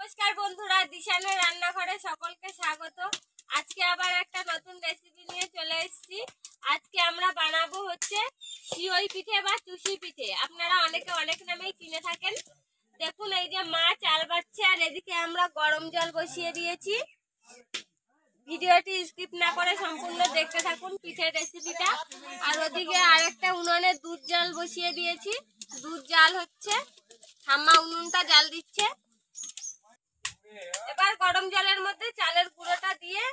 নমস্কার বন্ধুরা, দিশানের রান্নাঘরে সকলকে স্বাগত। আজকে আবার একটা নতুন রেসিপি নিয়ে চলে এসেছি। আজকে আমরা বানাবো হচ্ছে সিওই পিঠে বা চুষি পিঠে। আপনারা অনেকে অনেক নামেই চিনে থাকেন। দেখুন, এই যে মা চাল বাটছে আর এদিকে আমরা গরম জল বসিয়ে দিয়েছি। ভিডিওটি স্কিপ না করে সম্পূর্ণ দেখতে থাকুন পিঠের রেসিপিটা। আর ওদিকে আরেকটা উনুনে দুধ জাল বসিয়ে দিয়েছি। দুধ জাল হচ্ছে, ঠাম্মা উনুনটা জাল দিচ্ছে। এবার গরম জলের মধ্যে চালের গুঁড়োটা দিয়ে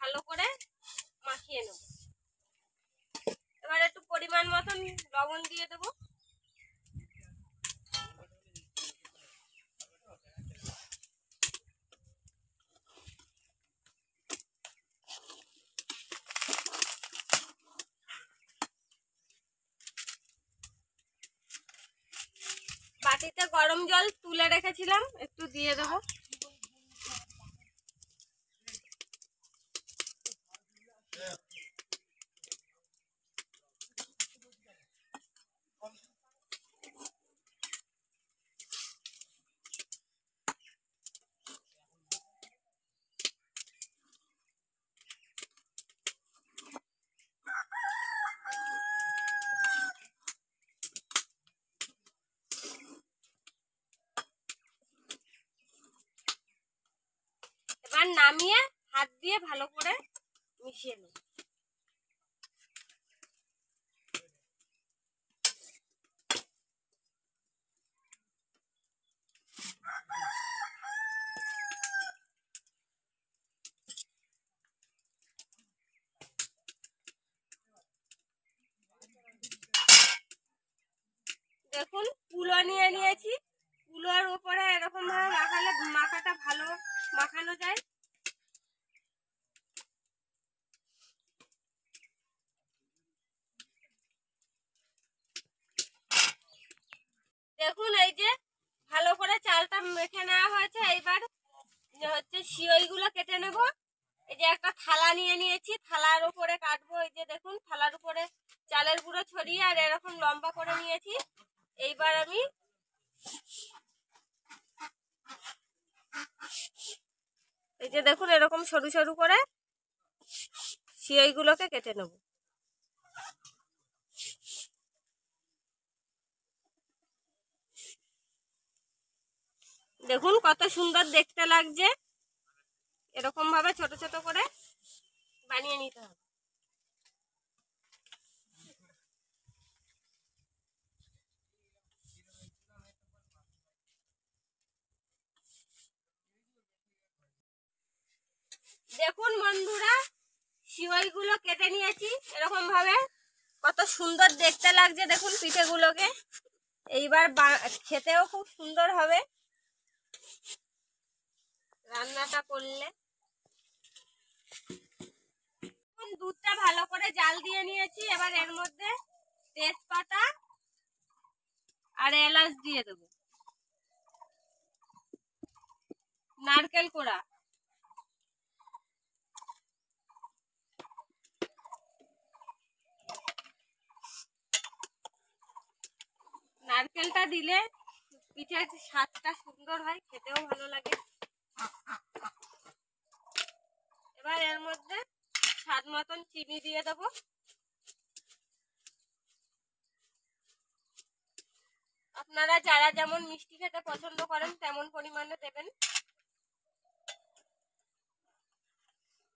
ভালো করে মাখিয়ে নেব। এবার একটু পরিমাণ মতন লবণ দিয়ে দেব। বাটিতে গরম জল তুলে রেখেছিলাম, একটু দিয়ে দেব। এবার নামিয়ে হাত দিয়ে ভালো করে মিশিয়ে নেব। দেখুন, কুলো নিয়ে নিয়েছি। কুলোর উপরে এরকম ভাবে মাখালে মাখাটা ভালো মাখানো যায়। দেখুন, এই যে ভালো করে চালটা মেখে নেওয়া হয়েছে। এইবার হচ্ছে সিওই গুলো কেটে নেব। এই যে একটা থালা নিয়ে নিয়েছি, থালার উপরে কাটবো। এই যে দেখুন, থালার উপরে চালের গুঁড়ো ছড়িয়ে আর এরকম লম্বা করে নিয়েছি। এইবার আমি এই যে দেখুন, এরকম সরু সরু করে সিওই গুলোকে কেটে নেব। দেখুন কত সুন্দর দেখতে লাগছে। এরকম ভাবে ছোট ছোট করে বানিয়ে নিতে হবে। দেখুন বন্ধুরা, সিওই গুলো কেটে নিয়েছি এরকম ভাবে। কত সুন্দর দেখতে লাগছে দেখুন পিঠেগুলোকে। এইবার খেতেও খুব সুন্দর হবে রান্নাটা করলে। দুধটা ভালো করে জাল দিয়ে নিয়েছি। এবার এর মধ্যে তেজপাতা আর এলাচ দিয়ে দেব, নারকেল কোড়া, নারকেলটা দিলে পিঠের স্বাদটা সুন্দর হয়, খেতেও ভালো লাগে। এবার এর মধ্যে স্বাদ মতন চিনি দিয়ে দেবো। আপনারা যারা যেমন মিষ্টি খেতে পছন্দ করেন তেমন পরিমাণে দেবেন।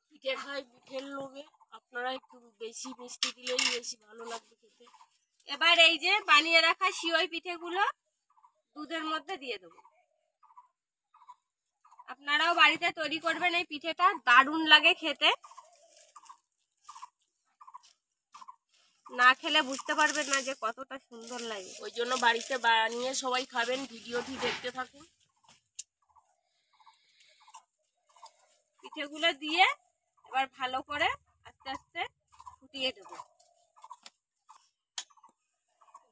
পিঠে খাই পিঠের লোভে, আপনারা একটু বেশি মিষ্টি দিলেই বেশি ভালো লাগবে খেতে। এবার এই যে বানিয়ে রাখা সিওই পিঠেগুলো দুধের মধ্যে দিয়ে দেবো। আপনারাও বাড়িতে তৈরি করবেন এই পিঠেটা, দারুণ লাগে খেতে। না খেলে বুঝতে পারবেন না যে কতটা সুন্দর লাগে। ওই জন্য বাড়িতে বানিয়ে সবাই খাবেন। ভিডিওটি দেখতে থাকুন। পিঠেগুলো দিয়ে এবার ভালো করে আস্তে আস্তে ফুটিয়ে দেব।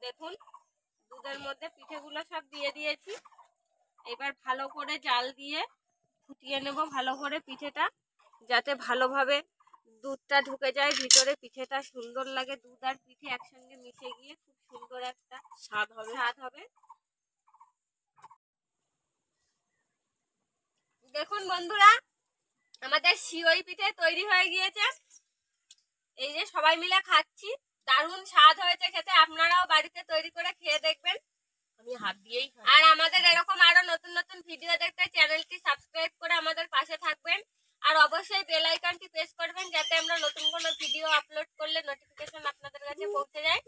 দেখুন, দুধের মধ্যে পিঠেগুলো সব দিয়ে দিয়েছি। এবার ভালো করে জাল দিয়ে ফুটিয়ে নেব ভালো করে পিঠেটা, যাতে ভালোভাবে দুধটা ঢুকে যায় ভিতরে, পিঠেটা সুন্দর লাগে। দুধ আর পিঠে একসঙ্গে মিশে গিয়ে খুব সুন্দর একটা স্বাদ হবে। হবে। দেখুন বন্ধুরা, আমাদের সিওই পিঠে তৈরি হয়ে গিয়েছে। এই যে সবাই মিলে খাচ্ছি, দারুণ স্বাদ হয়েছে খেতে। আপনারাও বাড়িতে তৈরি করে খেয়ে দেখবেন। আমি হাত দিয়েই খাই। আর আমাদের এরকম আরো নতুন নতুন ভিডিও দেখতে চ্যানেলটি সাবস্ক্রাইব করে আমাদের পাশে থাকবেন। আর অবশ্যই বেল আইকনটি প্রেস করবেন যাতে আমরা নতুন কোনো ভিডিও আপলোড করলে নোটিফিকেশন আপনাদের কাছে পৌঁছে যায়।